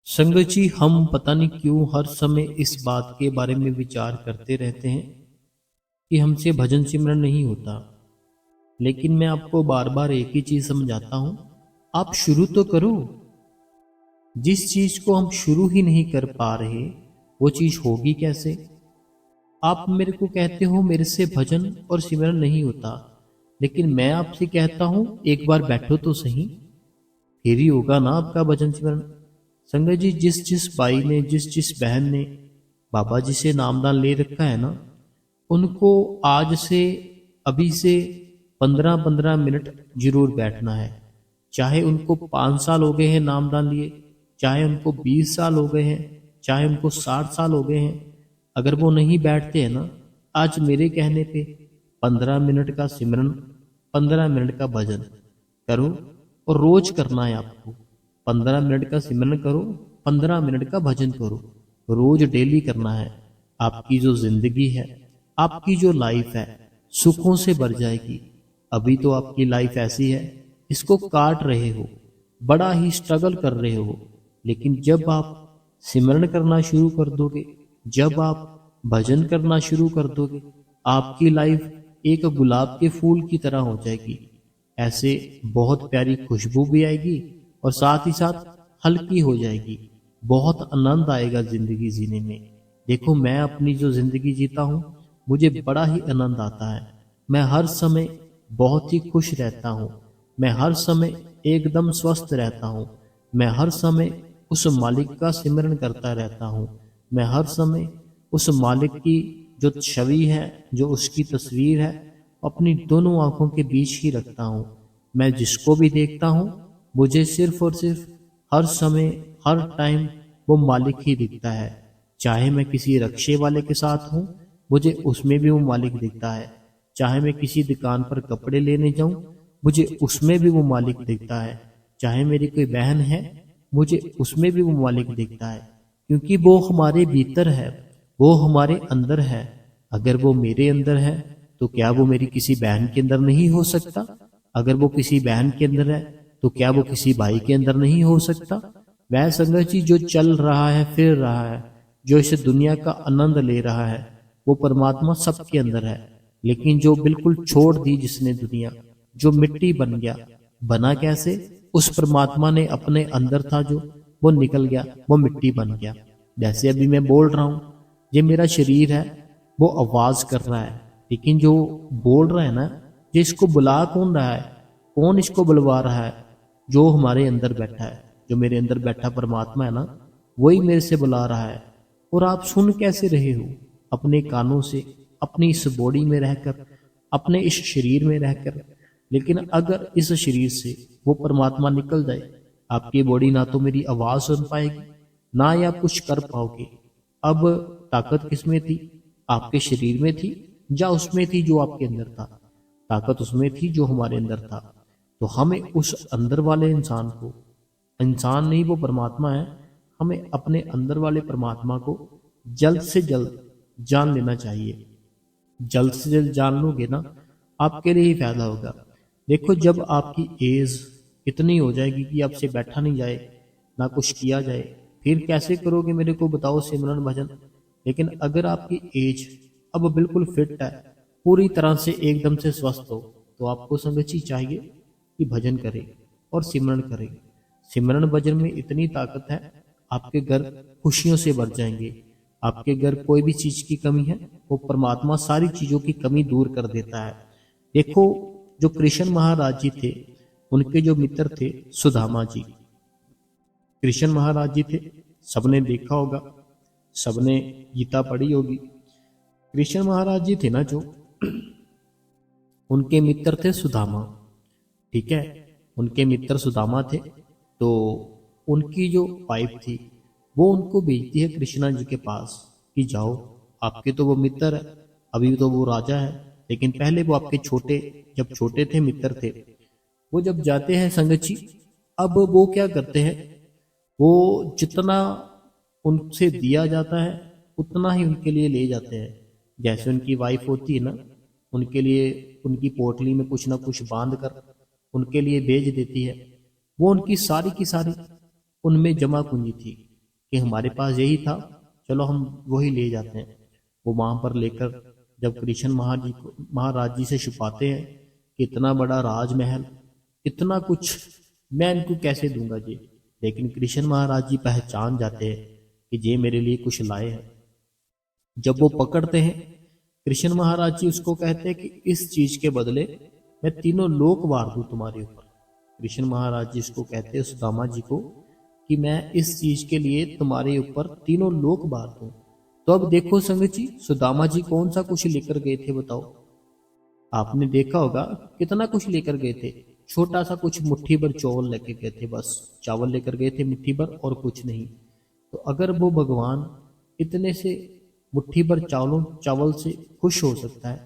संगत जी, हम पता नहीं क्यों हर समय इस बात के बारे में विचार करते रहते हैं कि हमसे भजन सिमरन नहीं होता। लेकिन मैं आपको बार बार एक ही चीज समझाता हूं, आप शुरू तो करो। जिस चीज को हम शुरू ही नहीं कर पा रहे वो चीज होगी कैसे? आप मेरे को कहते हो मेरे से भजन और सिमरन नहीं होता, लेकिन मैं आपसे कहता हूं एक बार बैठो तो सही, फिर ही होगा ना आपका भजन सिमरन। संगत जी, जिस जिस भाई ने, जिस जिस बहन ने बाबा जी से नामदान ले रखा है ना, उनको आज से, अभी से 15-15 मिनट जरूर बैठना है। चाहे उनको 5 साल हो गए हैं नामदान लिए, चाहे उनको 20 साल हो गए हैं, चाहे उनको 60 साल हो गए हैं, अगर वो नहीं बैठते हैं ना, आज मेरे कहने पे 15 मिनट का सिमरन, 15 मिनट का भजन करो। और रोज करना है आपको। 15 मिनट का सिमरन करो, 15 मिनट का भजन करो, रोज डेली करना है। आपकी जो जिंदगी है, आपकी जो लाइफ है, सुखों से भर जाएगी। अभी तो आपकी लाइफ ऐसी है, इसको काट रहे हो, बड़ा ही स्ट्रगल कर रहे हो। लेकिन जब आप सिमरन करना शुरू कर दोगे, जब आप भजन करना शुरू कर दोगे, आपकी लाइफ एक गुलाब के फूल की तरह हो जाएगी। ऐसे बहुत प्यारी खुशबू भी आएगी और साथ ही साथ हल्की हो जाएगी। बहुत आनंद आएगा जिंदगी जीने में। देखो, मैं अपनी जो जिंदगी जीता हूँ, मुझे बड़ा ही आनंद आता है। मैं हर समय बहुत ही खुश रहता हूँ। मैं हर समय एकदम स्वस्थ रहता हूँ। मैं हर समय उस मालिक का सिमरन करता रहता हूँ। मैं हर समय उस मालिक की जो छवि है, जो उसकी तस्वीर है, अपनी दोनों आंखों के बीच ही रखता हूँ। मैं जिसको भी देखता हूँ, मुझे सिर्फ और सिर्फ हर समय, हर टाइम वो मालिक ही दिखता है। चाहे मैं किसी रक्शे वाले के साथ हूँ, मुझे उसमें भी वो मालिक दिखता है। चाहे मैं किसी दुकान पर कपड़े लेने जाऊं, मुझे उसमें भी वो मालिक दिखता है। चाहे मेरी कोई बहन है, मुझे उसमें भी वो मालिक दिखता है। क्योंकि वो हमारे भीतर है, वो हमारे अंदर है। अगर वो मेरे अंदर है, तो क्या वो मेरी किसी बहन के अंदर नहीं हो सकता? अगर वो किसी बहन के अंदर है, तो क्या वो किसी भाई के अंदर नहीं हो सकता? वह संगत जी, जो चल रहा है, फिर रहा है, जो इस दुनिया का आनंद ले रहा है, वो परमात्मा सबके अंदर है। लेकिन जो बिल्कुल छोड़ दी जिसने दुनिया, जो मिट्टी बन गया, बना कैसे? उस परमात्मा ने अपने अंदर था जो, वो निकल गया, वो मिट्टी बन गया। जैसे अभी मैं बोल रहा हूं, ये मेरा शरीर है, वो आवाज कर रहा है, लेकिन जो बोल रहा है ना, ये इसको बुला कौन रहा है? कौन इसको बुलवा रहा है? जो हमारे अंदर बैठा है, जो मेरे अंदर बैठा परमात्मा है ना, वही मेरे से बुला रहा है। और आप सुन कैसे रहे हो? अपने कानों से, अपनी इस बॉडी में रहकर, अपने इस शरीर में रहकर। लेकिन अगर इस शरीर से वो परमात्मा निकल जाए, आपकी बॉडी ना तो मेरी आवाज सुन पाएगी, ना ही आप कुछ कर पाओगे। अब ताकत किसमें थी? आपके शरीर में थी या उसमें थी जो आपके अंदर था? ताकत उसमें थी जो हमारे अंदर था। तो हमें उस अंदर वाले इंसान को, इंसान नहीं वो परमात्मा है, हमें अपने अंदर वाले परमात्मा को जल्द से जल्द जान लेना चाहिए। जल्द से जल्द जान लोगे ना, आपके लिए ही फायदा होगा। देखो, जब आपकी एज इतनी हो जाएगी कि आपसे बैठा नहीं जाए, ना कुछ किया जाए, फिर कैसे करोगे मेरे को बताओ सिमरन भजन? लेकिन अगर आपकी एज अब बिल्कुल फिट है, पूरी तरह से एकदम से स्वस्थ हो, तो आपको संगति चाहिए कि भजन करें और सिमरन करें। सिमरन भजन में इतनी ताकत है, आपके घर खुशियों से भर जाएंगे। आपके घर कोई भी चीज की कमी है, वो परमात्मा सारी चीजों की कमी दूर कर देता है। देखो, जो कृष्ण महाराज जी थे, उनके जो मित्र थे सुदामा जी। कृष्ण महाराज जी थे, सबने देखा होगा, सबने गीता पढ़ी होगी। कृष्ण महाराज जी थे ना जो, उनके मित्र थे सुदामा। ठीक है, उनके मित्र सुदामा थे। तो उनकी जो वाइफ थी, वो उनको भेजती है कृष्णा जी के पास कि जाओ, आपके तो वो मित्र है, अभी तो वो राजा है, लेकिन पहले वो आपके छोटे, जब छोटे थे मित्र थे। वो जब जाते हैं संगत जी, अब वो क्या करते हैं, वो जितना उनसे दिया जाता है उतना ही उनके लिए ले जाते हैं। जैसे उनकी वाइफ होती है ना, उनके लिए उनकी पोटली में कुछ ना कुछ बांध कर उनके लिए भेज देती है। वो उनकी सारी की सारी उनमें जमा पूंजी थी। कि हमारे पास यही था, चलो हम वही ले जाते हैं। वो वहां पर लेकर जब कृष्ण महाराज जी से छुपाते हैं कि इतना बड़ा राजमहल, इतना कुछ मैं इनको कैसे दूंगा जी। लेकिन कृष्ण महाराज जी पहचान जाते हैं कि ये मेरे लिए कुछ लाए हैं। जब वो पकड़ते हैं, कृष्ण महाराज जी उसको कहते हैं कि इस चीज के बदले मैं तीनों लोक वार दूं तुम्हारे ऊपर। कृष्ण महाराज जी उसको कहते हैं सुदामा जी को कि मैं इस चीज के लिए तुम्हारे ऊपर तीनों लोक वार दूं। तो अब देखो संगत जी, सुदामा जी कौन सा कुछ लेकर गए थे बताओ। आपने देखा होगा कितना कुछ लेकर गए थे। छोटा सा कुछ मुट्ठी भर चावल लेकर गए थे, बस चावल लेकर गए थे मुट्ठी भर और कुछ नहीं। तो अगर वो भगवान इतने से मुट्ठी भर चावल से खुश हो सकता है,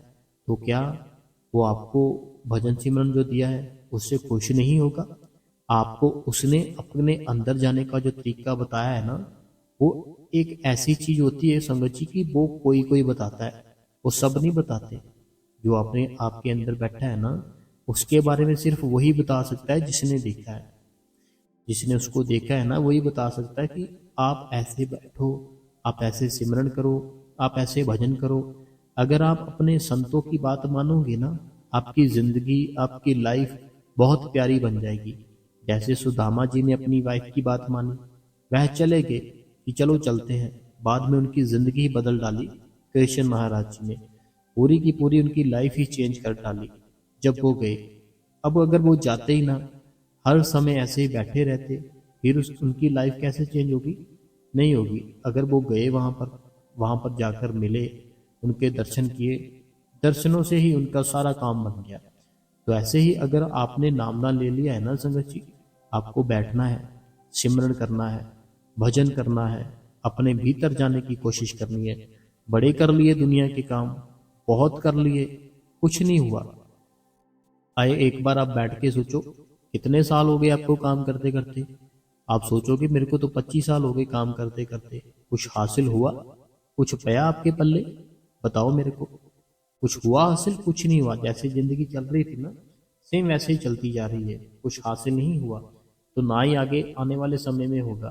तो क्या वो आपको भजन सिमरन जो दिया है उससे खुश नहीं होगा। आपको उसने अपने अंदर जाने का जो तरीका बताया है ना, वो एक ऐसी चीज होती है संगत जी की वो कोई कोई बताता है, वो सब नहीं बताते। जो अपने आपके अंदर बैठा है ना, उसके बारे में सिर्फ वही बता सकता है जिसने देखा है। जिसने उसको देखा है ना वही बता सकता है कि आप ऐसे बैठो, आप ऐसे सिमरन करो, आप ऐसे भजन करो। अगर आप अपने संतों की बात मानोगे ना, आपकी जिंदगी, आपकी लाइफ बहुत प्यारी बन जाएगी। जैसे सुदामा जी ने अपनी वाइफ की बात मानी, वह चले गए कि चलो चलते हैं। बाद में उनकी जिंदगी बदल डाली कृष्ण महाराज जी ने, पूरी की पूरी उनकी लाइफ ही चेंज कर डाली जब वो गए। अब अगर वो जाते ही ना, हर समय ऐसे ही बैठे रहते, फिर उनकी लाइफ कैसे चेंज होगी? नहीं होगी। अगर वो गए वहां पर जाकर मिले, उनके दर्शन किए, दर्शनों से ही उनका सारा काम बन गया। तो ऐसे ही अगर आपने नाम ना ले लिया है ना संगत जी, आपको बैठना है, सिमरन करना है, भजन करना है, अपने भीतर जाने की कोशिश करनी है। बड़े कर लिए दुनिया के काम, बहुत कर लिए, कुछ नहीं हुआ। आए एक बार आप बैठ के सोचो, कितने साल हो गए आपको काम करते करते। आप सोचोगे मेरे को तो 25 साल हो गए काम करते करते, कुछ हासिल हुआ? कुछ पाया आपके पल्ले? बताओ मेरे को, कुछ हुआ हासिल? कुछ नहीं हुआ। जैसे जिंदगी चल रही थी ना, सेम वैसे ही चलती जा रही है, कुछ हासिल नहीं हुआ, तो ना ही आगे आने वाले समय में होगा।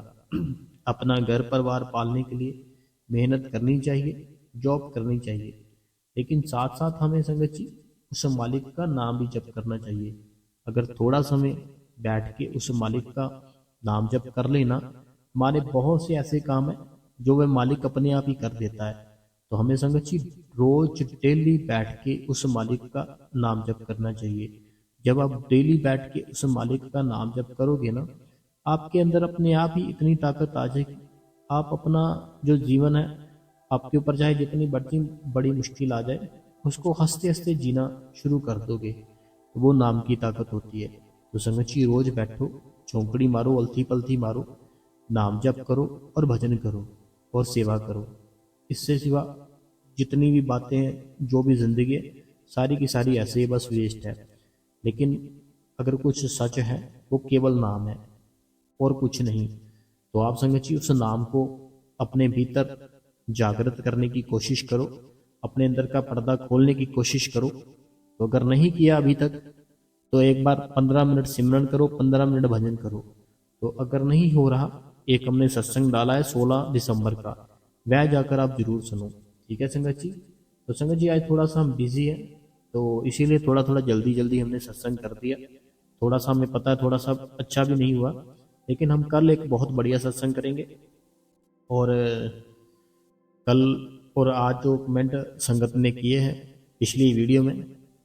अपना घर परिवार पालने के लिए मेहनत करनी चाहिए, जॉब करनी चाहिए, लेकिन साथ साथ हमें संगत जी उस मालिक का नाम भी जप करना चाहिए। अगर थोड़ा समय बैठ के उस मालिक का नाम जप कर लेना, हमारे बहुत से ऐसे काम है जो वह मालिक अपने आप ही कर देता है। तो हमें संगत जी रोज डेली बैठ के उस मालिक का नाम जप करना चाहिए। जब आप डेली बैठ के उस मालिक का नाम जप करोगे ना, आपके अंदर अपने आप ही इतनी ताकत आ जाएगी। आप अपना जो जीवन है, आपके ऊपर चाहे जितनी बड़ी मुश्किल आ जाए, उसको हंसते हंसते जीना शुरू कर दोगे। वो नाम की ताकत होती है। तो संगत जी रोज बैठो, चौंकड़ी मारो, अलथी पलथी मारो, नाम जप करो और भजन करो और सेवा करो। इससे सिवा जितनी भी बातें हैं, जो भी जिंदगी है, सारी की सारी ऐसे ही बस वेस्ट है। लेकिन अगर कुछ सच है, वो केवल नाम है और कुछ नहीं। तो आप संगत जी उस नाम को अपने भीतर जागृत करने की कोशिश करो, अपने अंदर का पर्दा खोलने की कोशिश करो। तो अगर नहीं किया अभी तक, तो एक बार 15 मिनट सिमरन करो, 15 मिनट भजन करो। तो अगर नहीं हो रहा, एक हमने सत्संग डाला है 16 दिसंबर का, वह जाकर आप जरूर सुनो। ठीक है संगत जी। तो संगत जी आज थोड़ा सा हम बिजी है, तो इसीलिए थोड़ा थोड़ा जल्दी जल्दी हमने सत्संग कर दिया। थोड़ा सा हमें पता है, थोड़ा सा अच्छा भी नहीं हुआ, लेकिन हम कल एक बहुत बढ़िया सत्संग करेंगे। और कल और आज जो कमेंट संगत ने किए हैं पिछली वीडियो में,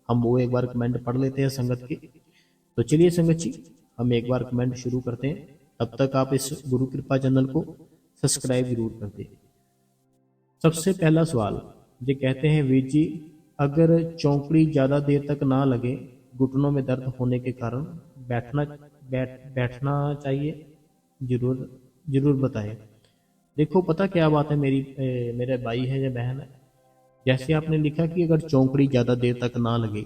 हम वो एक बार कमेंट पढ़ लेते हैं संगत के। तो चलिए संगत जी, हम एक बार कमेंट शुरू करते हैं। तब तक आप इस गुरु कृपा चैनल को सब्सक्राइब जरूर कर दें। सबसे पहला सवाल ये कहते हैं, वीर जी अगर चौंकड़ी ज़्यादा देर तक ना लगे, घुटनों में दर्द होने के कारण बैठना चाहिए? जरूर जरूर बताएं। देखो पता क्या बात है, मेरे भाई है या बहन है, जैसे आपने लिखा कि अगर चौंकड़ी ज़्यादा देर तक ना लगे,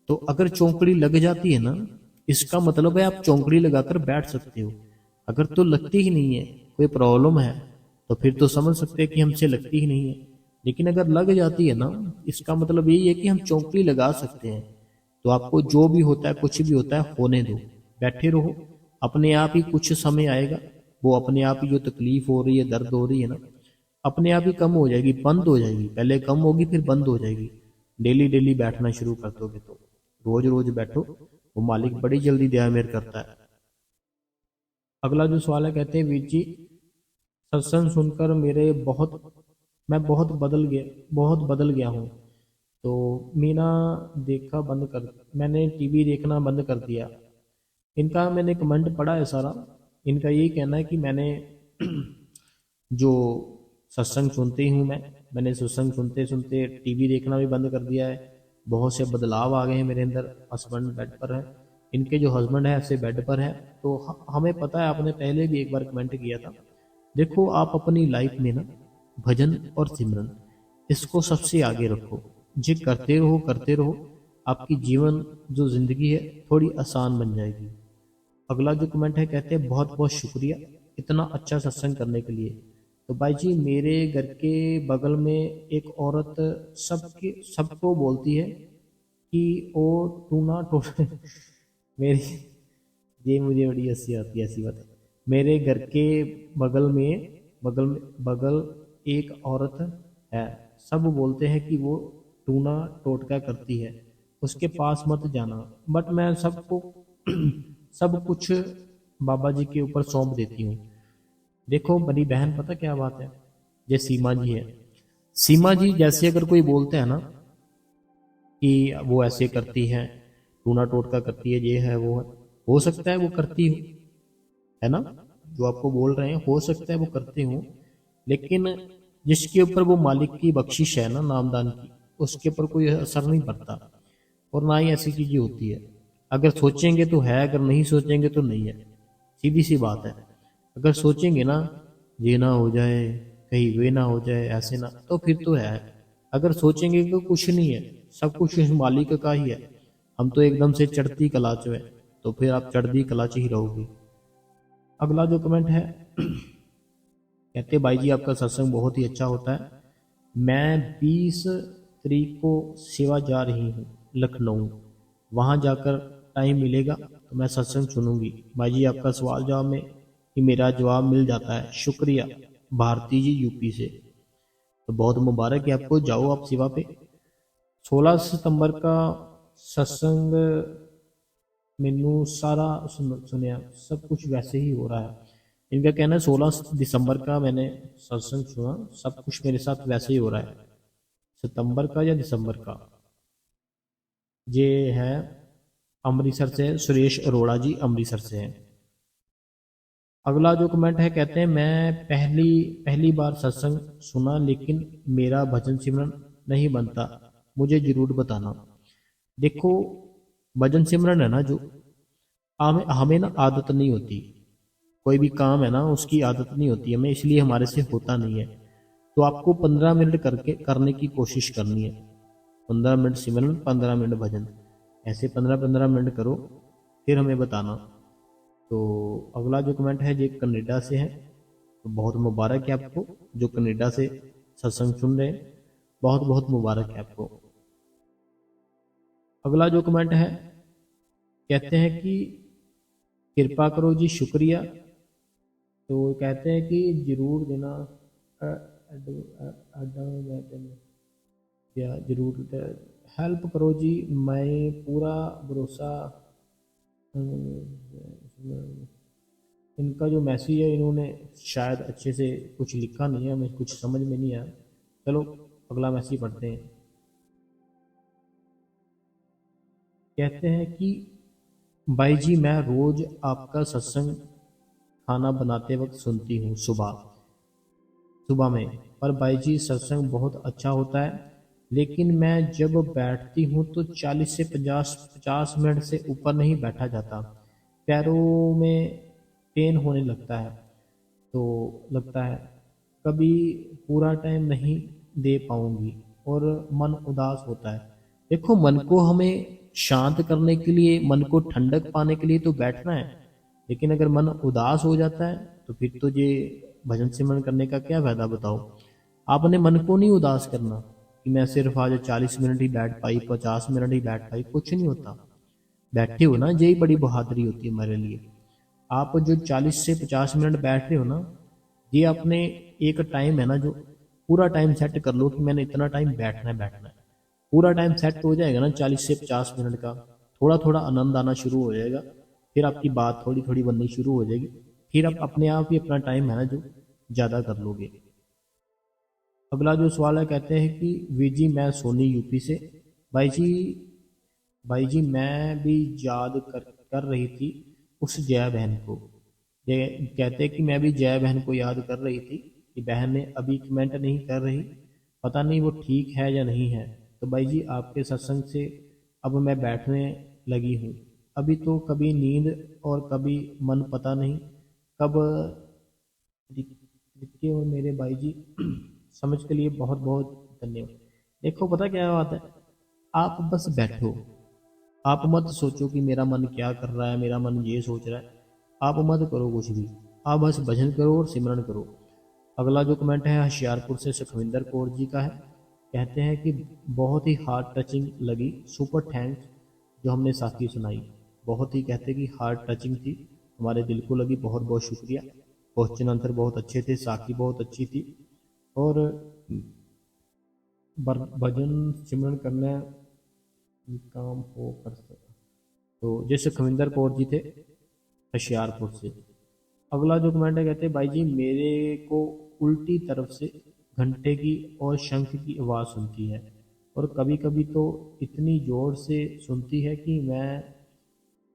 तो अगर चौंकड़ी लग जाती है ना, इसका मतलब है आप चौंकड़ी लगाकर बैठ सकते हो। अगर तो लगती ही नहीं है, कोई प्रॉब्लम है, तो फिर तो समझ सकते हैं कि हमसे लगती ही नहीं है। लेकिन अगर लग जाती है ना, इसका मतलब यही है कि हम चौंकड़ी लगा सकते हैं। तो आपको जो भी होता है, कुछ भी होता है, होने दो, बैठे रहो, अपने आप ही कुछ समय आएगा वो अपने आप ही जो तकलीफ हो रही है, दर्द हो रही है ना, अपने आप ही कम हो जाएगी, बंद हो जाएगी। पहले कम होगी फिर बंद हो जाएगी। डेली डेली बैठना शुरू कर दोगे तो, रोज रोज बैठो, वो मालिक बड़ी जल्दी दया मेहर करता है। अगला जो सवाल है, कहते हैं वीर जी, सत्संग सुनकर मैं बहुत बदल गया हूँ। तो मैंने टीवी देखना बंद कर दिया। इनका मैंने कमेंट पढ़ा है सारा। इनका यही कहना है कि जो सत्संग सुनती हूँ मैंने सत्संग सुनते सुनते टीवी देखना भी बंद कर दिया है। बहुत से बदलाव आ गए हैं मेरे अंदर। हस्बैंड बेड पर है, इनके जो हस्बैंड है ऐसे बेड पर है। तो हमें पता है, आपने पहले भी एक बार कमेंट किया था। देखो, आप अपनी लाइफ में ना भजन और सिमरन, इसको सबसे आगे रखो। ये करते रहो, आपकी जीवन जो जिंदगी है थोड़ी आसान बन जाएगी। अगला जो कमेंट है, कहते हैं बहुत बहुत शुक्रिया इतना अच्छा सत्संग करने के लिए। तो भाई जी, मेरे घर के बगल में एक औरत सबको बोलती है कि ओ तू ना टूट मेरी ये मुझे बड़ी हंसी आती है ऐसी बात। मेरे घर के बगल एक औरत है, सब बोलते हैं कि वो टूना टोटका करती है, उसके पास मत जाना। बट मैं सबको सब कुछ बाबा जी के ऊपर सौंप देती हूँ। देखो बड़ी बहन, पता क्या बात है, ये सीमा जी है। सीमा जी जैसे अगर कोई बोलते हैं ना कि वो ऐसे करती है, टूना टोटका करती है, ये है वो है, हो सकता है वो करती हो, है ना, जो आपको बोल रहे हैं हो सकता है वो करते हो, लेकिन जिसके ऊपर वो मालिक की बख्शिश है ना, नामदान की, उसके ऊपर कोई असर नहीं पड़ता। और ना ही ऐसी चीजें होती है। अगर सोचेंगे तो है, अगर नहीं सोचेंगे तो नहीं है। सीधी सी बात है। अगर सोचेंगे ना, ये ना हो जाए, कहीं वे ना हो जाए, ऐसे ना, तो फिर तो है। अगर सोचेंगे तो कुछ नहीं है, सब कुछ इस मालिक का ही है। हम तो एकदम से चढ़ती कला च है, तो फिर आप चढ़ती कला च ही रहोगे। अगला जो कमेंट है, कहते भाई जी आपका सत्संग बहुत ही अच्छा होता है। मैं 20 तारीख को सेवा जा रही हूँ लखनऊ, वहाँ जाकर टाइम मिलेगा तो मैं सत्संग सुनूंगी। भाई जी आपका सवाल जवाब में कि मेरा जवाब मिल जाता है। शुक्रिया भारती जी यूपी से। तो बहुत मुबारक है आपको, जाओ आप सेवा पे। 16 सितंबर का सत्संग मैनू सारा सुनिया, सब कुछ वैसे ही हो रहा है। इनका कहना है 16 दिसंबर का मैंने सत्संग सुना, सब कुछ मेरे साथ वैसे ही हो रहा है। सितंबर का या दिसंबर का, ये है अमृतसर से सुरेश अरोड़ा जी, अमृतसर से हैं। अगला जो कमेंट है, कहते हैं मैं पहली पहली बार सत्संग सुना, लेकिन मेरा भजन सिमरन नहीं बनता, मुझे जरूर बताना। देखो, भजन सिमरन है ना जो, हमें ना आदत नहीं होती। कोई भी काम है ना, उसकी आदत नहीं होती हमें, इसलिए हमारे से होता नहीं है। तो आपको 15 मिनट करके करने की कोशिश करनी है। 15 मिनट सिमरन, 15 मिनट भजन, ऐसे 15-15 मिनट करो, फिर हमें बताना। तो अगला जो कमेंट है, ये कनाडा से है। तो बहुत मुबारक है आपको जो कनाडा से सत्संग सुन रहे हैं, बहुत बहुत मुबारक है आपको। अगला जो कमेंट है, कहते हैं कि कृपा करो जी, शुक्रिया। तो कहते हैं कि जरूर देना, या जरूर हेल्प करो जी, मैं पूरा भरोसा। इनका जो मैसेज है, इन्होंने शायद अच्छे से कुछ लिखा नहीं है, हमें कुछ समझ में नहीं आया। चलो अगला मैसेज पढ़ते हैं। कहते हैं कि भाई जी मैं रोज आपका सत्संग खाना बनाते वक्त सुनती हूँ, सुबह सुबह में। पर भाई जी सत्संग बहुत अच्छा होता है, लेकिन मैं जब बैठती हूँ तो 40 से 50 मिनट से ऊपर नहीं बैठा जाता। पैरों में पेन होने लगता है, कभी पूरा टाइम नहीं दे पाऊंगी और मन उदास होता है। देखो, मन को हमें शांत करने के लिए, मन को ठंडक पाने के लिए तो बैठना है, लेकिन अगर मन उदास हो जाता है तो फिर तो ये भजन सिमरन करने का क्या फायदा, बताओ। आपने मन को नहीं उदास करना कि मैं सिर्फ आज 40 मिनट ही बैठ पाई, 50 मिनट ही बैठ पाई, कुछ नहीं होता। बैठे हो ना, यही बड़ी बहादुरी होती है हमारे लिए। आप जो 40 से 50 मिनट बैठ रहे हो ना, ये अपने एक टाइम है ना, जो पूरा टाइम सेट कर लो कि मैंने इतना टाइम बैठना है। पूरा टाइम सेट हो जाएगा ना 40 से 50 मिनट का, थोड़ा थोड़ा आनंद आना शुरू हो जाएगा, फिर आपकी बात थोड़ी थोड़ी बननी शुरू हो जाएगी, फिर आप अपने आप ही अपना टाइम है ना जो ज़्यादा कर लोगे। अगला जो सवाल है, कहते हैं कि वी जी मैं सोनी यूपी से। भाई जी, भाई जी मैं भी याद कर रही थी उस जया बहन को। ये कहते हैं कि मैं भी जया बहन को याद कर रही थी कि बहन ने अभी कमेंट नहीं कर रही, पता नहीं वो ठीक है या नहीं है। तो भाई जी आपके सत्संग से अब मैं बैठने लगी हूँ। अभी तो कभी नींद और कभी मन, पता नहीं कब। देखिए, और मेरे भाई जी समझ के लिए बहुत बहुत धन्यवाद। देखो पता क्या बात है, आप बस बैठो, आप मत सोचो कि मेरा मन क्या कर रहा है, मेरा मन ये सोच रहा है। आप मत करो कुछ भी, आप बस भजन करो और सिमरन करो। अगला जो कमेंट है होशियारपुर से सुखविंदर कौर जी का है। कहते हैं कि बहुत ही हार्ट टचिंग लगी, सुपर थैंक्स जो हमने साथी सुनाई। बहुत ही, कहते हैं कि हार्ट टचिंग थी, हमारे दिल को लगी, बहुत बहुत शुक्रिया। क्वेश्चन आंसर बहुत अच्छे थे, साखी बहुत अच्छी थी, और भजन सिमरन करना काम हो कर सकता। तो जैसे खविंदर कौर जी थे होशियारपुर से। अगला जो कमेंट है, कहते हैं भाई जी मेरे को उल्टी तरफ से घंटे की और शंख की आवाज़ सुनती है, और कभी कभी तो इतनी ज़ोर से सुनती है कि मैं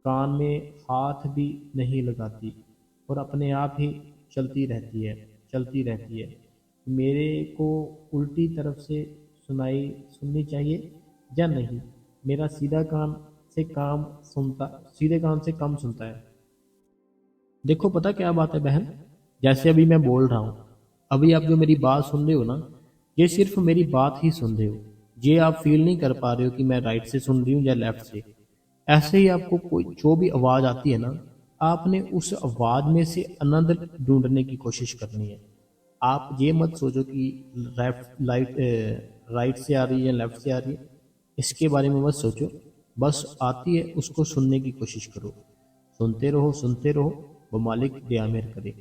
कान में हाथ भी नहीं लगाती, और अपने आप ही चलती रहती है। मेरे को उल्टी तरफ से सुननी चाहिए या नहीं? मेरा सीधे कान से कम सुनता है। देखो पता क्या बात है बहन, जैसे अभी मैं बोल रहा हूँ, अभी आप जो मेरी बात सुन रहे हो ना, ये सिर्फ मेरी बात ही सुन रहे हो। ये आप फील नहीं कर पा रहे हो कि मैं राइट से सुन रही हूँ या लेफ्ट से। ऐसे ही आपको कोई जो भी आवाज़ आती है ना, आपने उस आवाज़ में से आनंद ढूंढने की कोशिश करनी है। आप ये मत सोचो कि राइट से आ रही है या लेफ्ट से आ रही है, इसके बारे में मत सोचो। बस आती है उसको सुनने की कोशिश करो, सुनते रहो, वो मालिक दया मेहर करे।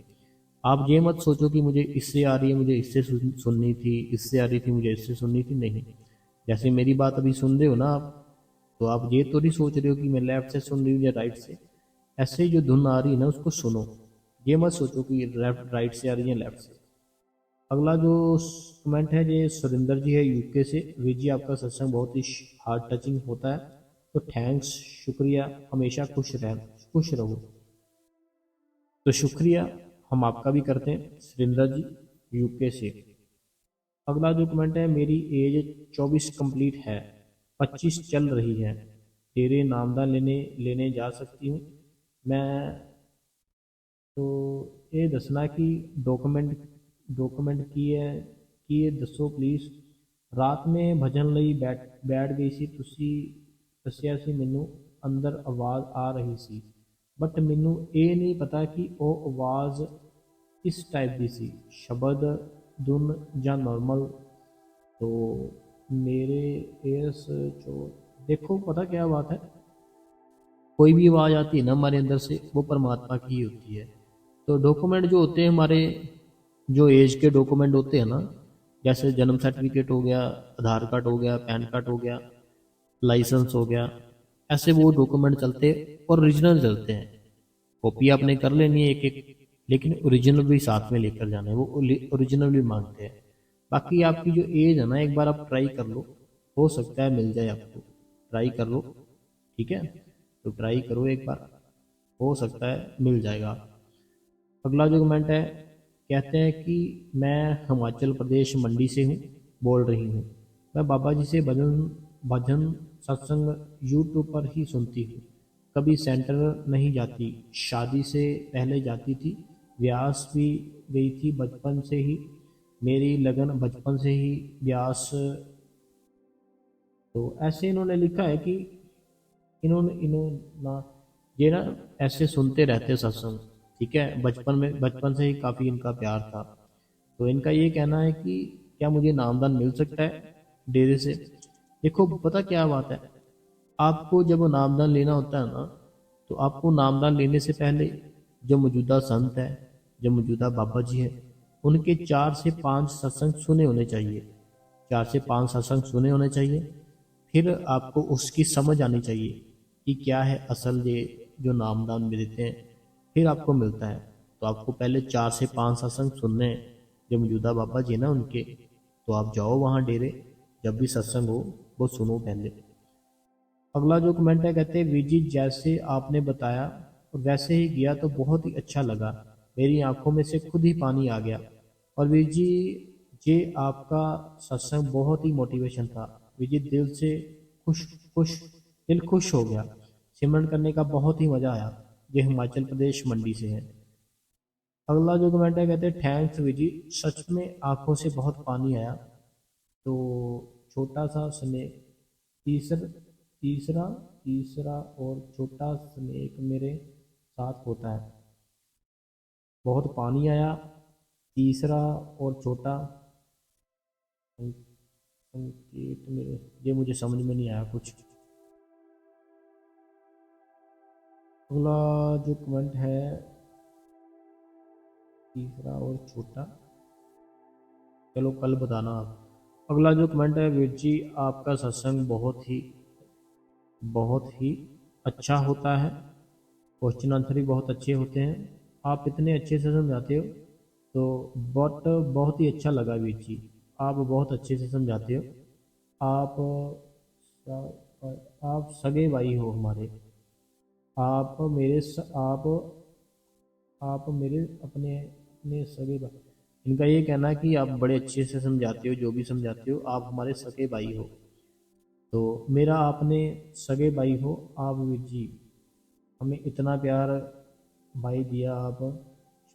आप ये मत सोचो कि मुझे इससे आ रही है, मुझे इससे सुननी थी, इससे आ रही थी, मुझे इससे सुननी थी। नहीं, जैसे मेरी बात अभी सुन रहे हो ना आप, तो आप ये तो नहीं सोच रहे हो कि मैं लेफ्ट से सुन रही हूँ या राइट से। ऐसे ही जो धुन आ रही है ना उसको सुनो, ये मत सोचो कि लेफ्ट राइट से आ रही है लेफ्ट से। अगला जो कमेंट है ये सुरेंद्र जी है यूके से। वी जी आपका सत्संग बहुत ही हार्ट टचिंग होता है, तो थैंक्स, शुक्रिया, हमेशा खुश रहो। तो शुक्रिया हम आपका भी करते हैं सुरेंद्र जी यूके से। अगला जो कमेंट है, मेरी एज 24 कंप्लीट है, 25 चल रही है, तेरे नामदान लेने लेने जा सकती हूँ मैं? तो ये दसना कि डॉक्यूमेंट की दसो प्लीज़। रात में भजन ਲਈ बैठ गई ਸੀ, ਤੁਸੀਂ ਦੱਸਿਆ ਸੀ ਮੈਨੂੰ ਅੰਦਰ ਆਵਾਜ਼ ਆ ਰਹੀ ਸੀ, ਬਟ ਮੈਨੂੰ ਇਹ ਨਹੀਂ ਪਤਾ ਕਿ ਉਹ ਆਵਾਜ਼ किस टाइप की सी, शब्द, धुन या नॉर्मल। तो मेरे एयर्स जो, देखो पता क्या बात है, कोई भी आवाज़ आती है ना हमारे अंदर से, वो परमात्मा की ही होती है। तो डॉक्यूमेंट जो होते हैं हमारे, जो एज के डॉक्यूमेंट होते हैं ना, जैसे जन्म सर्टिफिकेट हो गया, आधार कार्ड हो गया, पैन कार्ड हो गया, लाइसेंस हो गया, ऐसे वो डॉक्यूमेंट चलते हैं और ओरिजिनल चलते हैं। कॉपी आपने कर लेनी है एक एक, लेकिन ओरिजिनल भी साथ में लेकर जाना है, वो ओरिजिनल भी मांगते हैं। बाकी आपकी जो एज है ना, एक बार आप ट्राई कर लो, हो सकता है मिल जाए आपको, ट्राई कर लो, ठीक है? तो ट्राई करो एक बार, हो सकता है मिल जाएगा। अगला जो कमेंट है, कहते हैं कि मैं हिमाचल प्रदेश मंडी से हूँ, बोल रही हूँ। मैं बाबा जी से भजन भजन सत्संग यूट्यूब पर ही सुनती हूँ, कभी सेंटर नहीं जाती। शादी से पहले जाती थी, व्यास भी गई थी बचपन से ही, मेरी लगन बचपन से ही व्यास। तो ऐसे इन्होंने लिखा है कि इन्होंने इन्होंने ना, ये ना ऐसे सुनते रहते सत्संग, ठीक है, बचपन से ही काफ़ी इनका प्यार था। तो इनका ये कहना है कि क्या मुझे नामदान मिल सकता है डेरे से? देखो पता क्या बात है, आपको जब नामदान लेना होता है ना, तो आपको नामदान लेने से पहले जो मौजूदा संत है, जो मौजूदा बाबा जी है, उनके 4 से 5 सत्संग सुने होने चाहिए। 4 से 5 सत्संग सुने होने चाहिए। फिर आपको उसकी समझ आनी चाहिए कि क्या है असल ये जो नामदान में देते हैं, फिर आपको मिलता है। तो आपको पहले 4 से 5 सत्संग सुनने हैं जो मौजूदा बाबा जी है ना उनके। तो आप जाओ वहाँ डेरे, जब भी सत्संग हो वो सुनो पहले। अगला जो कमेंट है, कहते हैं वीर जी जैसे आपने बताया वैसे ही किया तो बहुत ही अच्छा लगा, मेरी आंखों में से खुद ही पानी आ गया। और वीर जी ये आपका सत्संग बहुत ही मोटिवेशन था वीर जी, दिल से खुश खुश दिल खुश हो गया, सिमरन करने का बहुत ही मज़ा आया। ये हिमाचल प्रदेश मंडी से है। अगला जो कमेंट है, कहते हैं थैंक्स वीर जी, सच में आंखों से बहुत पानी आया। तो छोटा सा स्नेक, तीसरा तीसरा तीसरा और छोटा स्नेक मेरे साथ होता है, बहुत पानी आया। तीसरा और छोटा संकेत मेरे, ये मुझे समझ में नहीं आया कुछ। अगला जो कमेंट है, तीसरा और छोटा, चलो कल बताना आप। अगला जो कमेंट है, वीर जी आपका सत्संग बहुत ही अच्छा होता है, क्वेश्चन आंसर भी बहुत अच्छे होते हैं, आप इतने अच्छे से समझाते हो। तो बट बहुत ही अच्छा लगा वीर जी, आप बहुत अच्छे से समझाते हो। आप आप सगे भाई हो हमारे। आप मेरे आप मेरे अपने अपने सगे भाई। इनका ये कहना है कि आप बड़े अच्छे से समझाते हो, जो भी समझाते हो आप हमारे सगे भाई हो। तो मेरा आपने सगे भाई हो आप वीर जी, हमें इतना प्यार भाई दिया आप,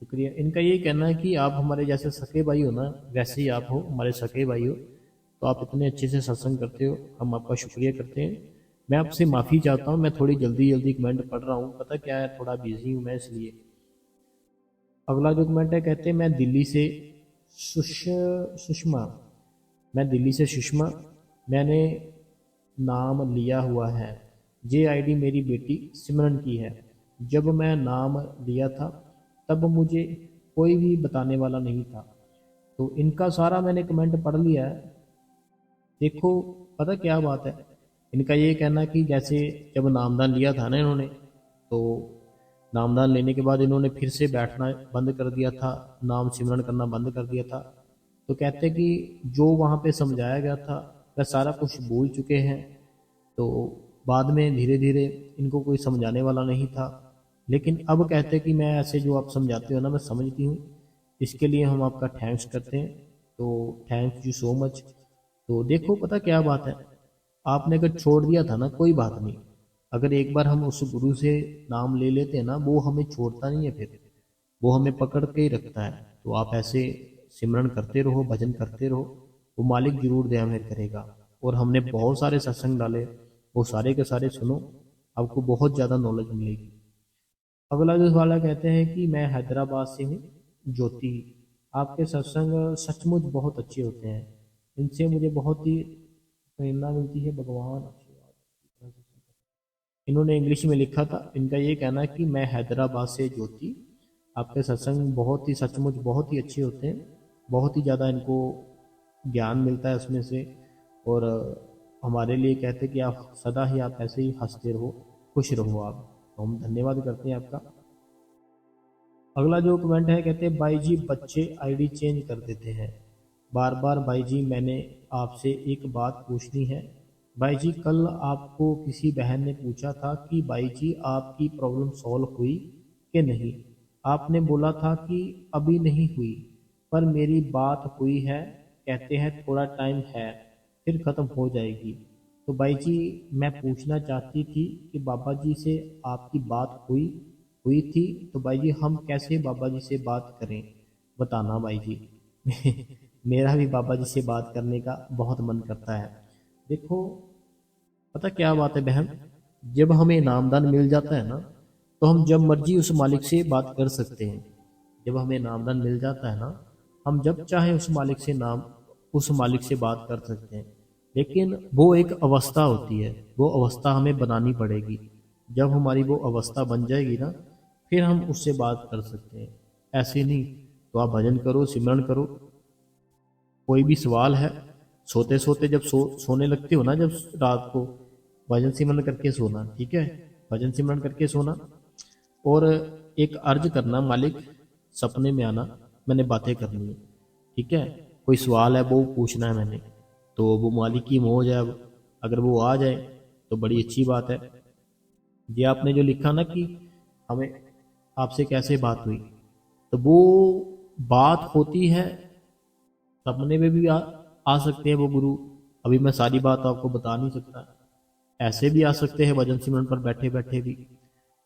शुक्रिया। इनका ये कहना है कि आप हमारे जैसे सके भाई हो ना, वैसे ही आप हो हमारे सके भाई हो। तो आप इतने अच्छे से सत्संग करते हो, हम आपका शुक्रिया करते हैं। मैं आपसे माफ़ी चाहता हूँ, मैं थोड़ी जल्दी जल्दी कमेंट पढ़ रहा हूँ, पता क्या है थोड़ा बिजी हूँ मैं इसलिए। अगला जो कमेंट है, कहते हैं मैं दिल्ली से सुषमा, मैं दिल्ली से सुषमा, मैंने नाम लिया हुआ है। ये आईडी मेरी बेटी सिमरन की है। जब मैं नाम लिया था तब मुझे कोई भी बताने वाला नहीं था। तो इनका सारा मैंने कमेंट पढ़ लिया है। देखो पता क्या बात है, इनका ये कहना कि जैसे जब नामदान लिया था ना इन्होंने, तो नामदान लेने के बाद इन्होंने फिर से बैठना बंद कर दिया था, नाम सिमरन करना बंद कर दिया था। तो कहते कि जो वहाँ पे समझाया गया था वह सारा कुछ भूल चुके हैं। तो बाद में धीरे धीरे इनको कोई समझाने वाला नहीं था। लेकिन अब कहते कि मैं ऐसे जो आप समझाते हो ना मैं समझती हूँ, इसके लिए हम आपका थैंक्स करते हैं। तो थैंक यू सो मच। तो देखो पता क्या बात है, आपने अगर छोड़ दिया था ना कोई बात नहीं, अगर एक बार हम उस गुरु से नाम ले लेते हैं ना, वो हमें छोड़ता नहीं है, फिर वो हमें पकड़ के ही रखता है। तो आप ऐसे सिमरन करते रहो, भजन करते रहो, वो मालिक जरूर दया मेहर करेगा। और हमने बहुत सारे सत्संग डाले, वो सारे के सारे सुनो, आपको बहुत ज़्यादा नॉलेज मिलेगी। अगला जो सवाल है, कहते हैं कि मैं हैदराबाद से हूँ ज्योति, आपके सत्संग सचमुच बहुत अच्छे होते हैं, इनसे मुझे बहुत ही प्रेरणा मिलती है, भगवान आशीर्वाद। इन्होंने इंग्लिश में लिखा था। इनका ये कहना है कि मैं हैदराबाद से ज्योति, आपके सत्संग बहुत ही सचमुच बहुत ही अच्छे होते हैं, बहुत ही ज़्यादा इनको ज्ञान मिलता है उसमें से। और हमारे लिए कहते हैं कि आप सदा ही आप ऐसे ही हंसते रहो, खुश रहो आप। तो हम धन्यवाद करते हैं आपका। अगला जो कमेंट है, कहते हैं भाई जी बच्चे आईडी चेंज कर देते हैं बार बार। भाई जी मैंने आपसे एक बात पूछनी है। भाई जी कल आपको किसी बहन ने पूछा था कि भाई जी आपकी प्रॉब्लम सॉल्व हुई कि नहीं, आपने बोला था कि अभी नहीं हुई, पर मेरी बात हुई है, कहते हैं थोड़ा टाइम है फिर ख़त्म हो जाएगी। तो भाई जी मैं पूछना चाहती थी कि बाबा जी से आपकी बात हुई हुई थी, तो भाई जी हम कैसे बाबा जी से बात करें, बताना भाई जी। मेरा भी बाबा जी से बात करने का बहुत मन करता है। देखो पता क्या बात है बहन, जब हमें नामदान मिल जाता है ना, तो हम जब मर्जी उस मालिक से बात कर सकते हैं। जब हमें नामदान मिल जाता है ना, हम जब चाहे उस मालिक से बात कर सकते हैं। लेकिन वो एक अवस्था होती है, वो अवस्था हमें बनानी पड़ेगी। जब हमारी वो अवस्था बन जाएगी ना, फिर हम उससे बात कर सकते हैं। ऐसे नहीं। तो आप भजन करो, सिमरन करो। कोई भी सवाल है, सोते सोते जब सोने लगते हो ना, जब रात को, भजन सिमरन करके सोना, ठीक है। भजन सिमरन करके सोना। और एक अर्ज करना, मालिक सपने में आना, मैंने बातें करनी है, ठीक है। कोई सवाल है वो पूछना है मैंने, तो वो मालिक की मौज है। अब अगर वो आ जाए तो बड़ी अच्छी बात है। ये आपने जो लिखा ना कि हमें आपसे कैसे बात हुई, तो वो बात होती है, सपने में भी आ सकते हैं वो गुरु। अभी मैं सारी बात आपको बता नहीं सकता। ऐसे भी आ सकते हैं भजन सिमरन पर बैठे बैठे भी।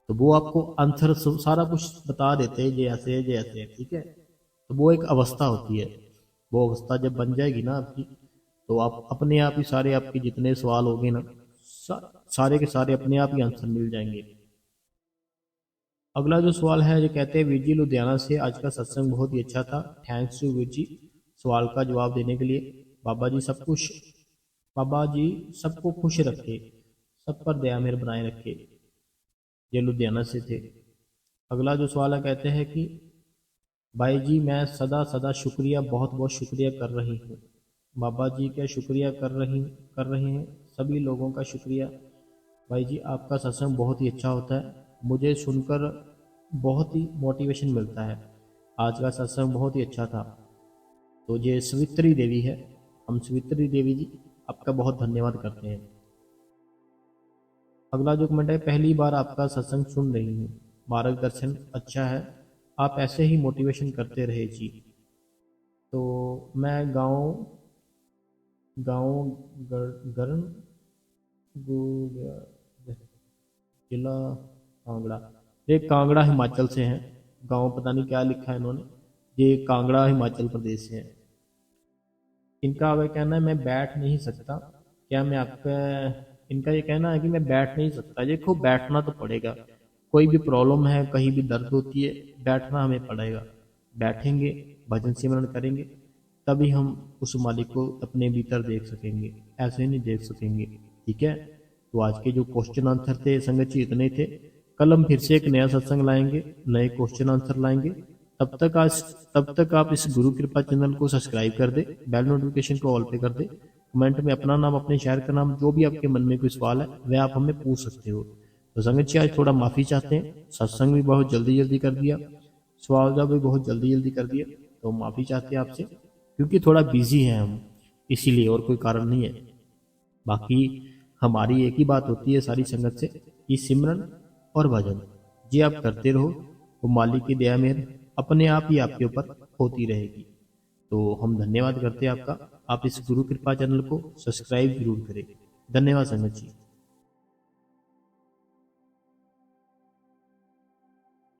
तो वो आपको आंसर सारा कुछ बता देते हैं, ये ऐसे है, ठीक है। तो वो एक अवस्था होती है। वो अवस्था जब बन जाएगी ना आपकी, तो आप अपने आप ही सारे आपके जितने सवाल होंगे ना, सारे के सारे अपने आप ही आंसर मिल जाएंगे। अगला जो सवाल है, ये कहते हैं, वीर जी लुधियाना से, आज का सत्संग बहुत ही अच्छा था। थैंक्स टू वीर जी सवाल का जवाब देने के लिए। बाबा जी सबको खुश रखे, सब पर दया मेहर बनाए रखे। ये लुधियाना से थे। अगला जो सवाल है, कहते हैं कि भाई जी मैं सदा सदा शुक्रिया, बहुत बहुत शुक्रिया कर रही हूँ। बाबा जी क्या शुक्रिया कर रहे हैं, सभी लोगों का शुक्रिया। भाई जी आपका सत्संग बहुत ही अच्छा होता है, मुझे सुनकर बहुत ही मोटिवेशन मिलता है। आज का सत्संग बहुत ही अच्छा था। तो ये सवित्री देवी है। हम सवित्री देवी जी आपका बहुत धन्यवाद करते हैं। अगला जो कमेंट है, पहली बार आपका सत्संग सुन रही हूँ, मार्गदर्शन अच्छा है, आप ऐसे ही मोटिवेशन करते रहे जी। तो मैं गांव गांव गरण जिला कांगड़ा, ये कांगड़ा हिमाचल से हैं। गांव पता नहीं क्या लिखा है इन्होंने, ये कांगड़ा हिमाचल प्रदेश से है। इनका अगर कहना है मैं बैठ नहीं सकता, क्या मैं आपका, इनका ये कहना है कि मैं बैठ नहीं सकता। देखो बैठना तो पड़ेगा, कोई भी प्रॉब्लम है, कहीं भी दर्द होती है, बैठना हमें पड़ेगा। बैठेंगे, भजन सिमरन करेंगे, तभी हम उस मालिक को अपने भीतर देख सकेंगे, ऐसे नहीं देख सकेंगे, ठीक है। तो आज के जो क्वेश्चन आंसर थे संगत जी इतने थे। कल हम फिर से एक नया सत्संग लाएंगे, नए क्वेश्चन आंसर लाएंगे। तब तक आज तब तक आप इस गुरु कृपा चैनल को सब्सक्राइब कर दे, बेल नोटिफिकेशन को ऑल पे कर दे। कमेंट में अपना नाम, अपने शहर का नाम, जो भी आपके मन में कोई सवाल है वह आप हमें पूछ सकते हो। तो संगत जी आज थोड़ा माफी चाहते हैं, सत्संग भी बहुत जल्दी जल्दी कर दिया, सवाल जवाब भी बहुत जल्दी जल्दी कर दिया, तो माफी चाहते हैं आपसे, क्योंकि थोड़ा बिजी हैं हम, इसीलिए, और कोई कारण नहीं है। बाकी हमारी एक ही बात होती है सारी संगत से, कि सिमरन और भजन ये आप करते रहो, वो मालिक की दया मेहर अपने आप ही आपके ऊपर होती रहेगी। तो हम धन्यवाद करते हैं आपका। आप इस गुरु कृपा चैनल को सब्सक्राइब जरूर करें। धन्यवाद संगत जी।